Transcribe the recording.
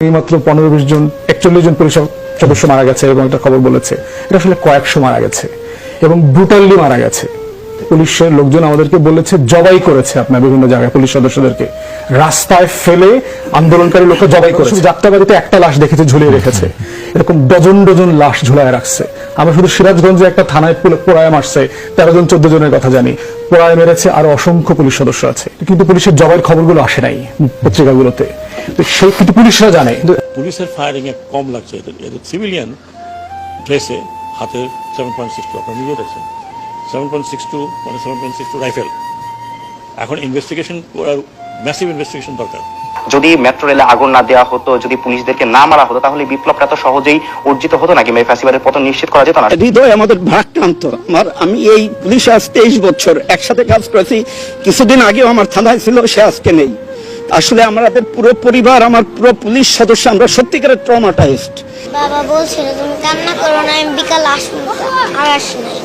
এইমাত্র 15-20 জন 41 জন পুলিশ সদস্য মারা গেছে এবং একটা খবর বলেছে এটা আসলে কয়েকশো মারা গেছে এবং ব্রুটালি মারা গেছে। পুলিশের লোকজন আমাদেরকে বলেছে জবাই করেছে আপনার বিভিন্ন জায়গায় পুলিশ সদস্যদেরকে রাস্তায় ফেলে আন্দোলনকারী লোকরা জবাই করেছে। যাত্রাবাড়িতে একটা লাশ দেখেছে ঝুলিয়ে রেখেছে, এরকম ডজন ডজন লাশ ঝুলায় রাখছে। আমরা শুধু সিরাজগঞ্জে একটা থানায় পোড়ায় মারছে 13 জন 14 জনের কথা জানি, পোড়ায় মেরেছে আরো অসংখ্য পুলিশ সদস্য আছে, কিন্তু পুলিশের জবাইয়ের খবরগুলো আসে নাই পত্রিকাগুলোতে। সেই কিন্তু পুলিশরা জানে। পুলিশের ফায়ারিং এ কম লাগছে, এটা সিভিলিয়ান ড্রেসে হাতে 7.62 আপনারা নিজে দেখছেন 7.62 মানে 7.62 রাইফেল। এখন ইনভেস্টিগেশন করার ম্যাসিভ ইনভেস্টিগেশন দরকার। যদি মেট্রো রেলে আগুন না দেওয়া হতো, যদি পুলিশদেরকে না মারা হতো, তাহলে বিপ্লবটা তো সহজেই অর্জিত হতো নাকি ফ্যাসিবাদের পতন নিশ্চিত করা যেত না? হৃদয় আমাদের ভারাক্রান্ত। আমি এই পুলিশে আজ 23 বছর একসাথে কাজ করেছি। কিছুদিন আগেও আমার থানায় ছিল, সে আজকে নেই। আসলে আমাদের পুরো পরিবার, আমার পুরো পুলিশ সদস্য, আমরা সত্যিকারের ট্রমাটাইজড। বাবা বলছিল তুমি কান্না করো না, আমি বিকাল আসবো, আর আসি নাই।